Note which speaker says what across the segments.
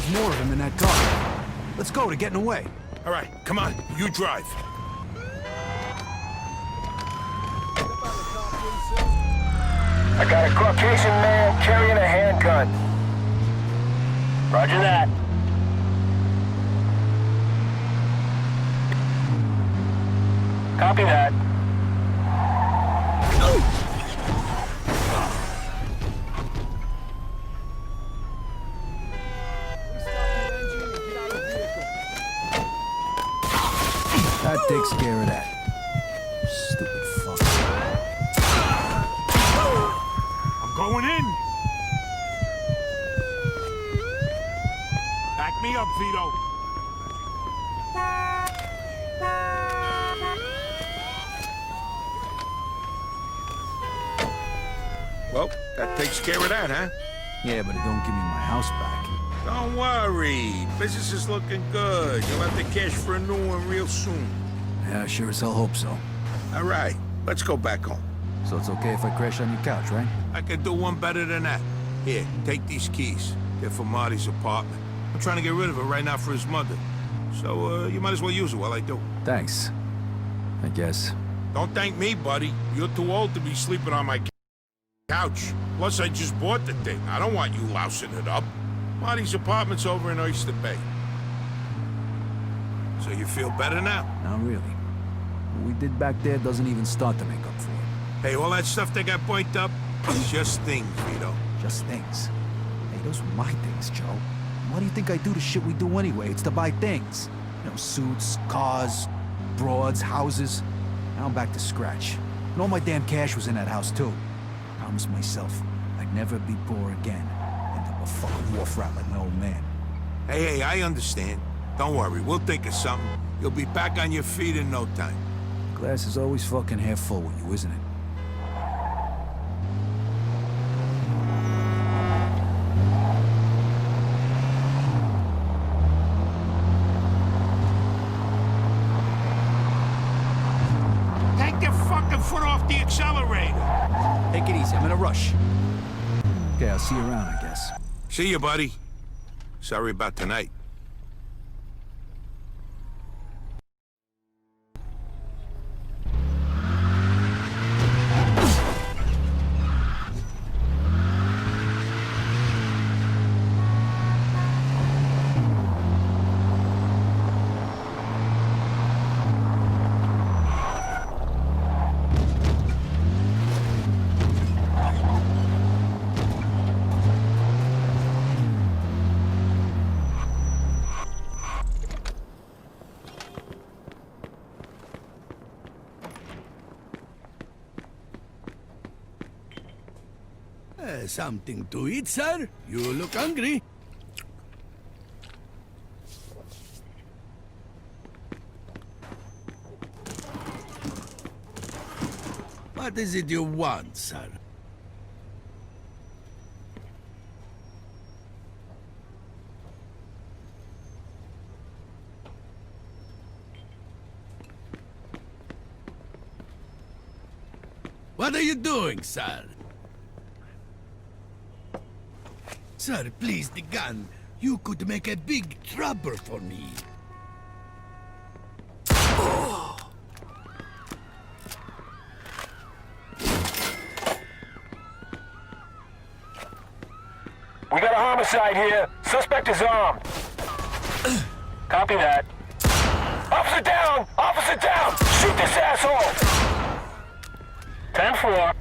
Speaker 1: There's more of them in that car. Let's go, they're getting away.
Speaker 2: All right, come on, you drive.
Speaker 3: I got a Caucasian man carrying a handgun. Roger that. Copy that.
Speaker 1: That takes care of that. Stupid fuck.
Speaker 2: I'm going in. Back me up, Vito. Well, that takes care of that, huh?
Speaker 1: Yeah, but it don't give me my house back.
Speaker 2: Don't worry. Business is looking good. You'll have the cash for a new one real soon.
Speaker 1: Yeah, sure as hell hope so.
Speaker 2: All right, let's go back home.
Speaker 1: So it's okay if I crash on your couch, right?
Speaker 2: I could do one better than that. Here, take these keys. They're for Marty's apartment. I'm trying to get rid of it right now for his mother. So, you might as well use it while I do.
Speaker 1: Thanks. I guess.
Speaker 2: Don't thank me, buddy. You're too old to be sleeping on my couch. Plus, I just bought the thing. I don't want you lousing it up. Marty's apartment's over in Oyster Bay. So you feel better now?
Speaker 1: Not really. What we did back there doesn't even start to make up for it.
Speaker 2: Hey, all that stuff that got pointed up, it's just things, Vito.
Speaker 1: Just things. Hey, those were my things, Joe. Why do you think I do the shit we do anyway? It's to buy things. You know, suits, cars, broads, houses. Now I'm back to scratch. And all my damn cash was in that house, too. I promised myself I'd never be poor again. End up a fucking wharf rat like my old man.
Speaker 2: Hey, I understand. Don't worry, we'll think of something. You'll be back on your feet in no time.
Speaker 1: Glass is always fucking half full with you, isn't it?
Speaker 2: Take your fucking foot off the accelerator.
Speaker 1: Take it easy, I'm in a rush. Okay, I'll see you around, I guess.
Speaker 2: See you, buddy. Sorry about tonight.
Speaker 4: Something to eat, sir? You look hungry. What is it you want, sir? What are you doing, sir? Sir, please, the gun. You could make a big trouble for me.
Speaker 3: We got a homicide here. Suspect is armed. Copy that. Officer down! Officer down! Shoot this asshole! 10-4.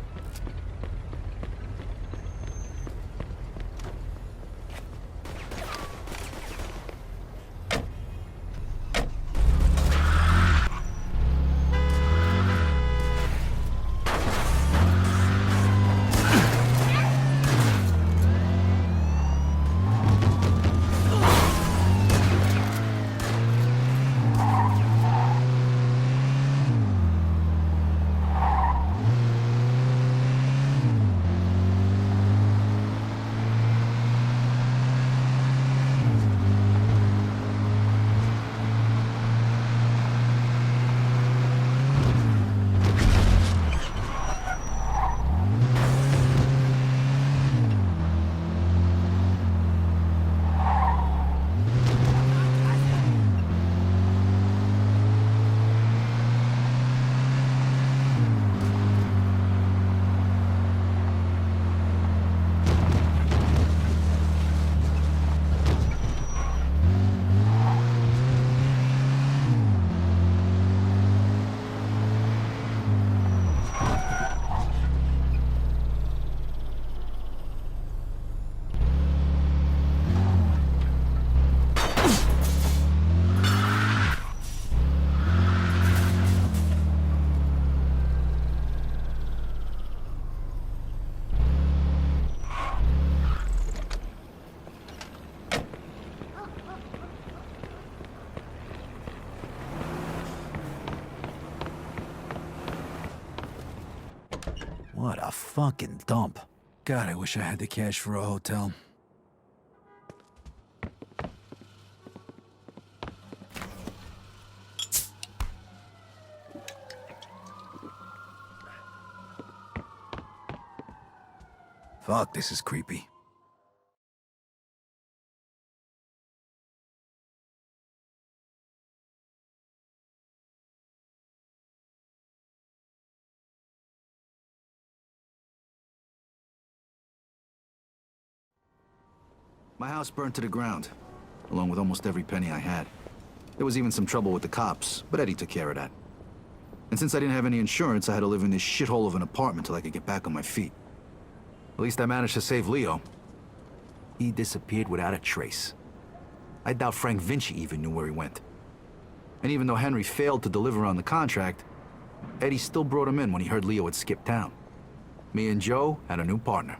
Speaker 1: What a fucking dump. God, I wish I had the cash for a hotel. Fuck, this is creepy. My house burned to the ground, along with almost every penny I had. There was even some trouble with the cops, but Eddie took care of that. And since I didn't have any insurance, I had to live in this shithole of an apartment till I could get back on my feet. At least I managed to save Leo. He disappeared without a trace. I doubt Frank Vinci even knew where he went. And even though Henry failed to deliver on the contract, Eddie still brought him in when he heard Leo had skipped town. Me and Joe had a new partner.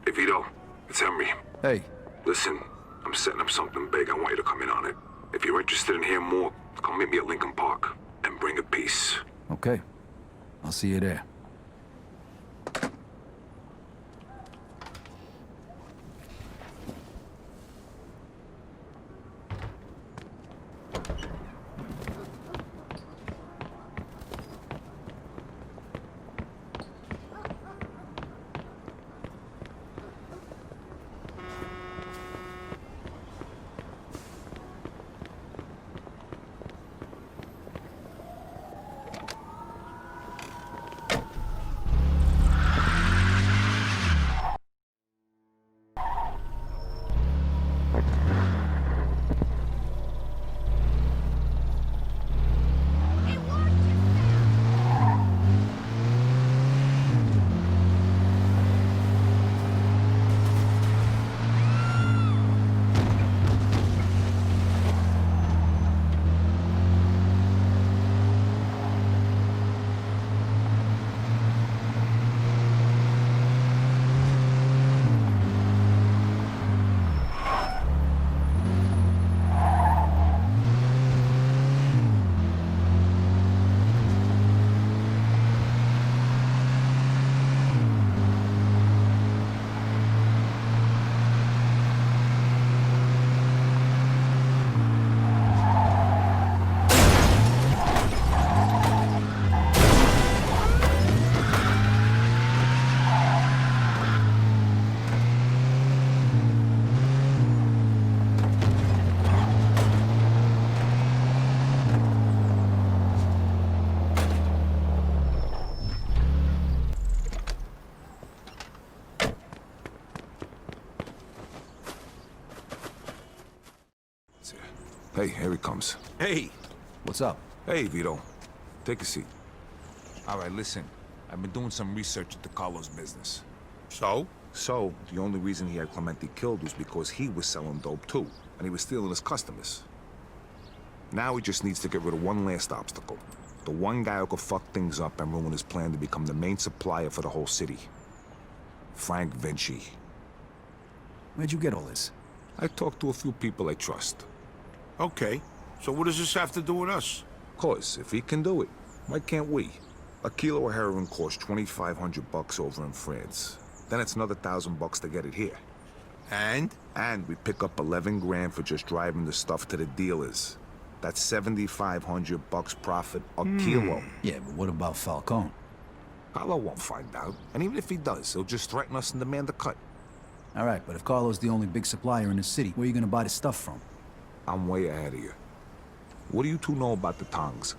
Speaker 5: Hey, Vito. It's Henry.
Speaker 1: Hey.
Speaker 5: Listen, I'm setting up something big. I want you to come in on it. If you're interested in hearing more, come meet me at Lincoln Park and bring a piece.
Speaker 1: Okay. I'll see you there.
Speaker 5: Hey, here he comes.
Speaker 2: Hey,
Speaker 1: What's up?
Speaker 5: Hey, Vito. Take a seat.
Speaker 6: All right, listen. I've been doing some research into Carlos' business.
Speaker 2: so?
Speaker 5: So, the only reason he had Clemente killed was because he was selling dope too, and he was stealing his customers. Now he just needs to get rid of one last obstacle. The one guy who could fuck things up and ruin his plan to become the main supplier for the whole city. Frank Vinci.
Speaker 1: Where'd you get all this?
Speaker 5: I talked to a few people I trust.
Speaker 2: Okay. So what does this have to do with us?
Speaker 5: 'Cause if he can do it, why can't we? A kilo of heroin costs $2,500 over in France. Then it's another $1,000 to get it here.
Speaker 2: And?
Speaker 5: And we pick up 11 grand for just driving the stuff to the dealers. That's $7,500 profit a kilo.
Speaker 1: Yeah, but what about Falcone?
Speaker 5: Carlo won't find out. And even if he does, he'll just threaten us and demand a cut.
Speaker 1: All right, but if Carlo's the only big supplier in the city, where are you gonna buy the stuff from?
Speaker 5: I'm way ahead of you. What do you two know about the Tongs?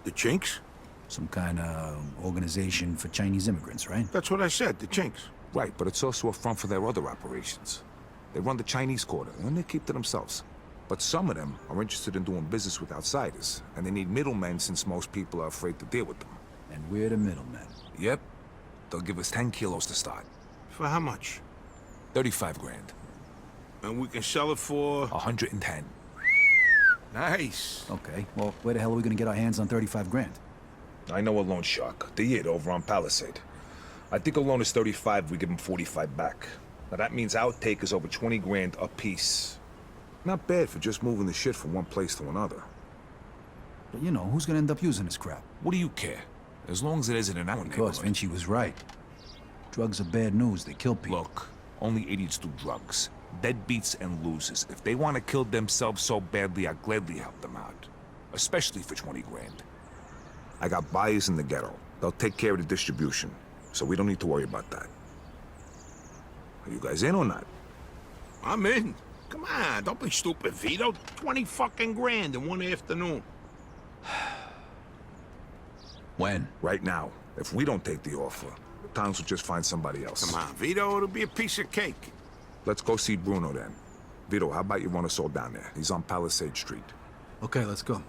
Speaker 2: The Chinks?
Speaker 1: Some kind of organization for Chinese immigrants, right?
Speaker 2: That's what I said, the Chinks.
Speaker 5: Right, but it's also a front for their other operations. They run the Chinese quarter, and they keep to themselves. But some of them are interested in doing business with outsiders, and they need middlemen since most people are afraid to deal with them.
Speaker 1: And we're the middlemen.
Speaker 5: Yep. They'll give us 10 kilos to start.
Speaker 2: For how much?
Speaker 5: 35 grand.
Speaker 2: And we can sell it for...
Speaker 5: 110.
Speaker 2: Nice.
Speaker 1: Okay, well, where the hell are we gonna get our hands on 35 grand?
Speaker 5: I know a loan shark. The Yid over on Palisade. I think a loan is 35, we give him 45 back. Now that means our take is over 20 grand a piece. Not bad for just moving the shit from one place to another.
Speaker 1: But you know, who's gonna end up using this crap?
Speaker 6: What do you care? As long as it isn't in our
Speaker 1: Because
Speaker 6: neighborhood.
Speaker 1: Vinci was right. Drugs are bad news, they kill people.
Speaker 6: Look, only idiots do drugs. Deadbeats and losers. If they want to kill themselves so badly, I'll gladly help them out. Especially for 20 grand.
Speaker 5: I got buyers in the ghetto. They'll take care of the distribution, so we don't need to worry about that. Are you guys in or not?
Speaker 2: I'm in. Come on, don't be stupid, Vito. 20 fucking grand in one afternoon.
Speaker 1: When?
Speaker 5: Right now. If we don't take the offer, the towns will just find somebody else.
Speaker 2: Come on, Vito, it'll be a piece of cake.
Speaker 5: Let's go see Bruno then. Vito, how about you run us all down there? He's on Palisade Street.
Speaker 1: Okay, let's go.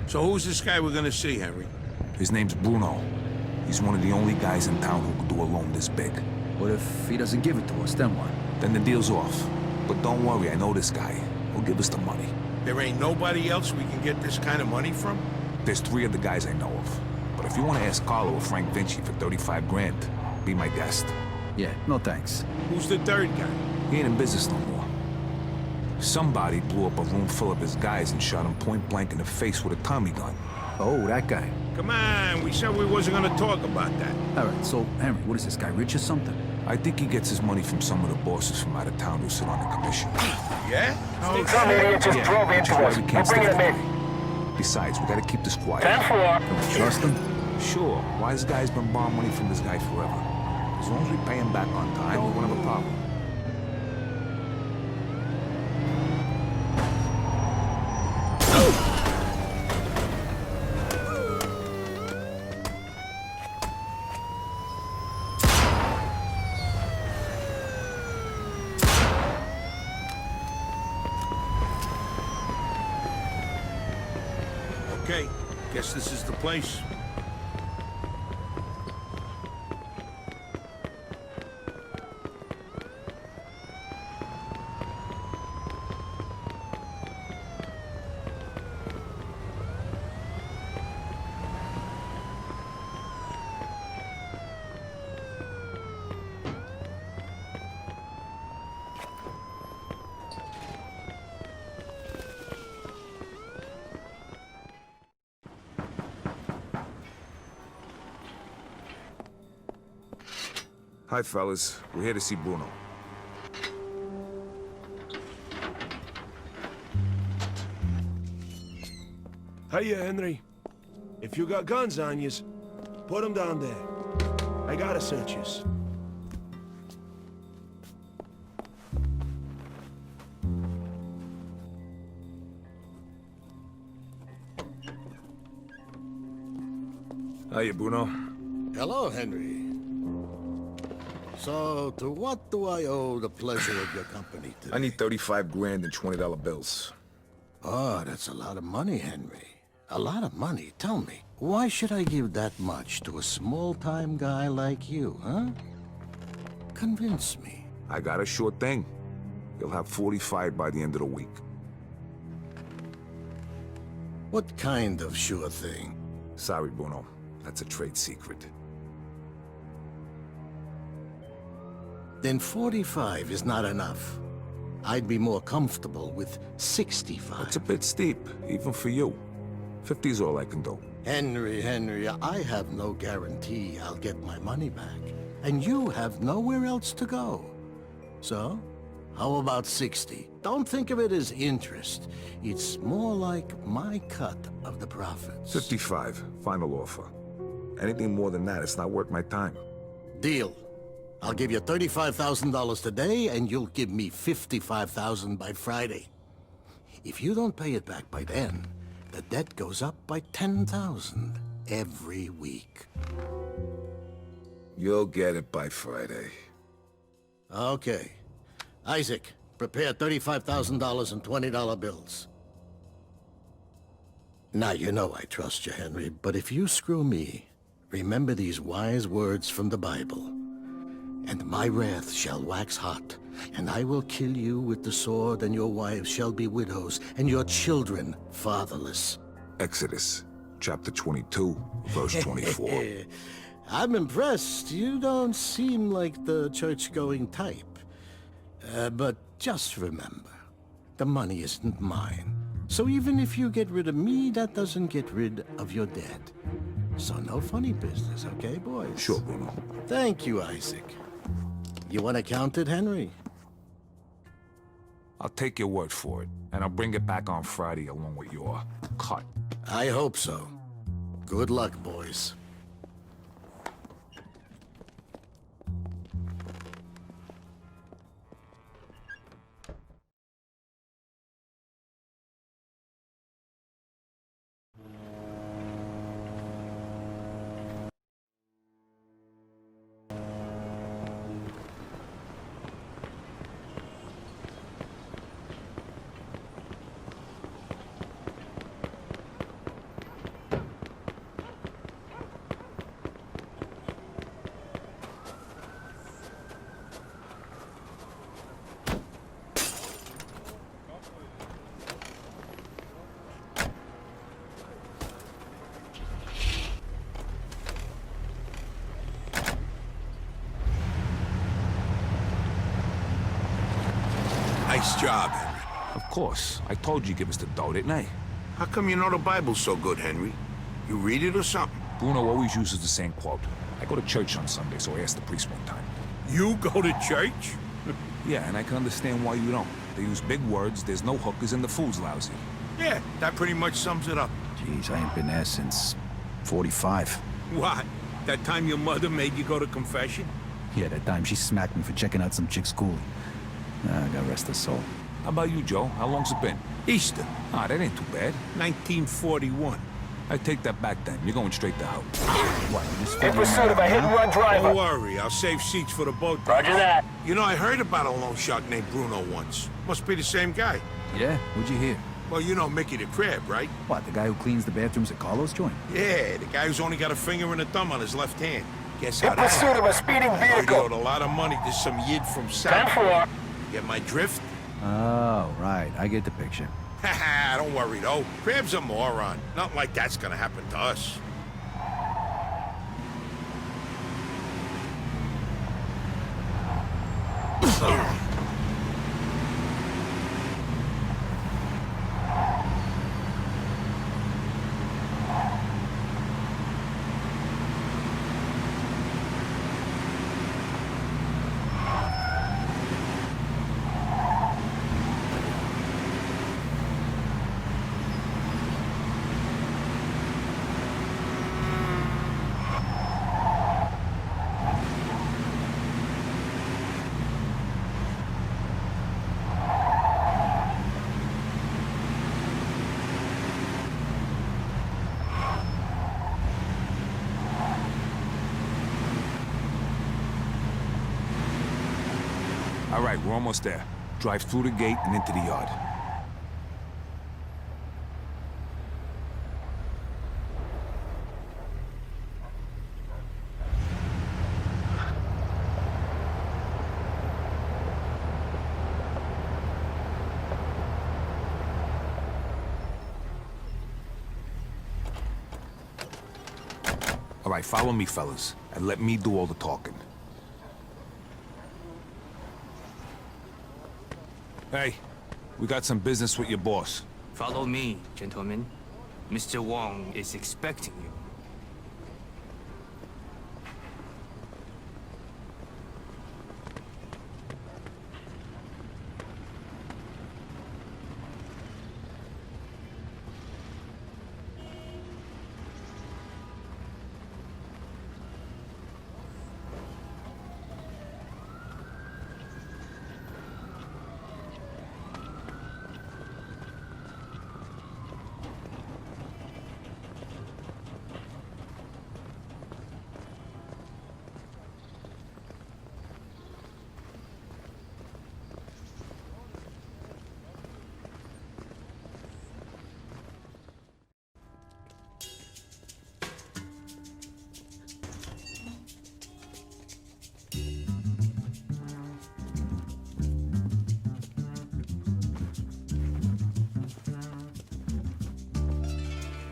Speaker 2: So who's this guy we're gonna see, Henry?
Speaker 6: His name's Bruno. He's one of the only guys in town who could do a loan this big.
Speaker 1: What if he doesn't give it to us, then what?
Speaker 6: Then the deal's off. But don't worry, I know this guy. He'll give us the money.
Speaker 2: There ain't nobody else we can get this kind of money from?
Speaker 6: There's 3 of the guys I know of. But if you want to ask Carlo or Frank Vinci for 35 grand, be my guest.
Speaker 1: Yeah, no thanks.
Speaker 2: Who's the third guy?
Speaker 6: He ain't in business no more. Somebody blew up a room full of his guys and shot him point blank in the face with a Tommy gun.
Speaker 1: Oh, that guy.
Speaker 2: Come on, we said we wasn't gonna talk about that.
Speaker 1: All right, so, Henry, what is this guy, rich or something?
Speaker 6: I think he gets his money from some of the bosses from out of town who sit on the commission.
Speaker 2: Yeah?
Speaker 3: Some idiot just drove
Speaker 6: which
Speaker 3: into
Speaker 6: is why
Speaker 3: us.
Speaker 6: we
Speaker 3: I'm
Speaker 6: can't
Speaker 3: bringing
Speaker 6: stay
Speaker 3: him in.
Speaker 6: away. Besides, we gotta keep this quiet.
Speaker 3: 10-4.
Speaker 1: Can we trust him?
Speaker 6: Sure, wise guy's been borrowing money from this guy forever. As long as we pay him back on time, we won't have a problem.
Speaker 2: Okay, guess this is the place.
Speaker 5: Hi, fellas. We're here to see Bruno.
Speaker 7: Hiya, Henry. If you got guns on yous, put 'em down there. I gotta search yous.
Speaker 5: Hiya, Bruno.
Speaker 4: Hello, Henry. So, to what do I owe the pleasure of your company today?
Speaker 5: I need 35 grand in $20 bills.
Speaker 4: Oh, that's a lot of money, Henry. A lot of money. Tell me, why should I give that much to a small-time guy like you, huh? Convince me.
Speaker 5: I got a sure thing. You'll have 45 by the end of the week.
Speaker 4: What kind of sure thing?
Speaker 5: Sorry, Bruno. That's a trade secret.
Speaker 4: Then 45 is not enough. I'd be more comfortable with 65.
Speaker 5: It's a bit steep, even for you. 50 is all I can do.
Speaker 4: Henry, I have no guarantee I'll get my money back. And you have nowhere else to go. So, how about 60? Don't think of it as interest. It's more like my cut of the profits.
Speaker 5: 55, final offer. Anything more than that, it's not worth my time.
Speaker 4: Deal. I'll give you $35,000 today, and you'll give me $55,000 by Friday. If you don't pay it back by then, the debt goes up by $10,000 every week.
Speaker 5: You'll get it by Friday.
Speaker 4: Okay. Isaac, prepare $35,000 in $20 bills. Now, you know I trust you, Henry, but if you screw me, remember these wise words from the Bible. And my wrath shall wax hot, and I will kill you with the sword, and your wives shall be widows, and your children fatherless.
Speaker 5: Exodus, chapter 22, verse 24.
Speaker 4: I'm impressed. You don't seem like the church-going type. But just remember, the money isn't mine. So even if you get rid of me, that doesn't get rid of your debt. So no funny business, okay, boys?
Speaker 5: Sure, Bruno.
Speaker 4: Thank you, Isaac. You want to count it, Henry?
Speaker 6: I'll take your word for it, and I'll bring it back on Friday along with your cut.
Speaker 4: I hope so. Good luck, boys.
Speaker 2: Nice job, Henry.
Speaker 6: Of course. I told you give us the dough, didn't I?
Speaker 2: How come you know the Bible so good, Henry? You read it or something?
Speaker 6: Bruno always uses the same quote. I go to church on Sunday, so I asked the priest one time.
Speaker 2: You go to church?
Speaker 6: Yeah, and I can understand why you don't. They use big words, there's no hookers, and the food's lousy.
Speaker 2: Yeah, that pretty much sums it up.
Speaker 1: Jeez, I ain't been there since 45.
Speaker 2: What? That time your mother made you go to confession?
Speaker 1: Yeah, that time she smacked me for checking out some chick's schoolie. God rest her soul.
Speaker 6: How about you, Joe? How long's it been?
Speaker 2: Easter,
Speaker 6: Ah, that ain't too bad.
Speaker 2: 1941.
Speaker 6: I take that back then. You're going straight to hell.
Speaker 1: What, you just
Speaker 3: In pursuit of a hit-and-run driver.
Speaker 2: Don't worry, I'll save seats for the boat.
Speaker 3: Roger that.
Speaker 2: You know, I heard about a loan shark named Bruno once. Must be the same guy.
Speaker 1: Yeah? What'd you hear?
Speaker 2: Well, you know Mickey the Crab, right?
Speaker 1: What, the guy who cleans the bathrooms at Carlos' joint?
Speaker 2: Yeah, the guy who's only got a finger and a thumb on his left hand. Guess how
Speaker 3: In
Speaker 2: that
Speaker 3: pursuit
Speaker 2: happened?
Speaker 3: of a speeding
Speaker 2: I heard he
Speaker 3: vehicle.
Speaker 2: owed a lot of money to some yid from South.
Speaker 3: 10-4.
Speaker 2: Get my drift?
Speaker 1: Oh, right. I get the picture.
Speaker 2: Haha, don't worry though. Crab's a moron. Nothing like that's gonna happen to us.
Speaker 6: All right, we're almost there. Drive through the gate and into the yard. All right, follow me, fellas, and let me do all the talking. Hey, we got some business with your boss.
Speaker 8: Follow me, gentlemen. Mr. Wong is expecting you.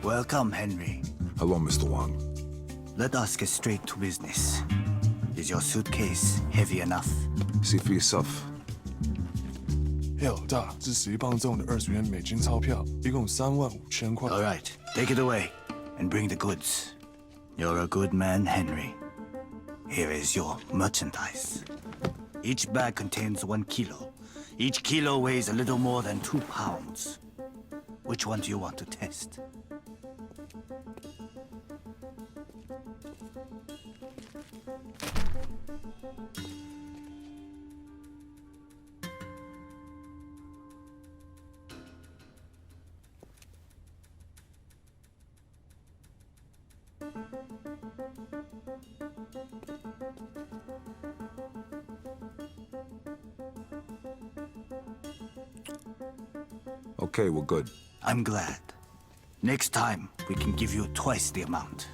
Speaker 9: Welcome, Henry.
Speaker 5: Hello, Mr. Wong.
Speaker 9: Let us get straight to business. Is your suitcase heavy enough?
Speaker 5: See for yourself.
Speaker 10: 票大，支持帮中的20元美金钞票，一共35000块。
Speaker 9: All right, take it away and bring the goods. You're a good man, Henry. Here is your merchandise. Each bag contains 1 kilo. Each kilo weighs a little more than 2 pounds. Which one do you want to test?
Speaker 5: Okay, we're good.
Speaker 9: I'm glad. Next time, we can give you twice the amount.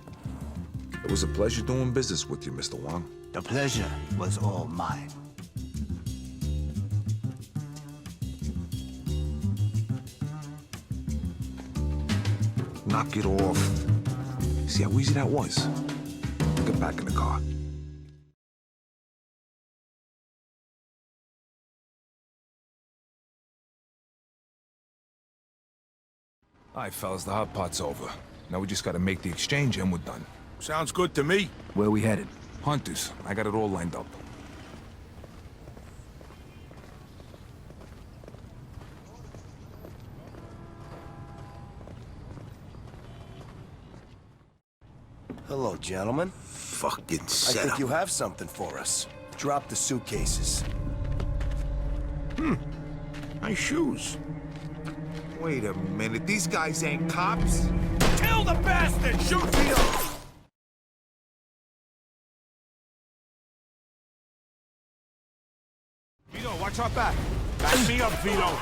Speaker 5: It was a pleasure doing business with you, Mr. Wong.
Speaker 9: The pleasure was all mine.
Speaker 5: Knock it off. See how easy that was? Get back in the car.
Speaker 6: All right, fellas, the hot pot's over. Now we just gotta make the exchange and we're done.
Speaker 2: Sounds good to me.
Speaker 1: Where we headed?
Speaker 6: Hunters, I got it all lined up.
Speaker 11: Hello, gentlemen.
Speaker 5: Fucking
Speaker 11: I
Speaker 5: set
Speaker 11: think
Speaker 5: up.
Speaker 11: you have something for us. Drop the suitcases.
Speaker 2: Nice shoes.
Speaker 5: Wait a minute, these guys ain't cops?
Speaker 2: Kill the bastard! Shoot Vito! Vito, watch our back. Back me up, Vito.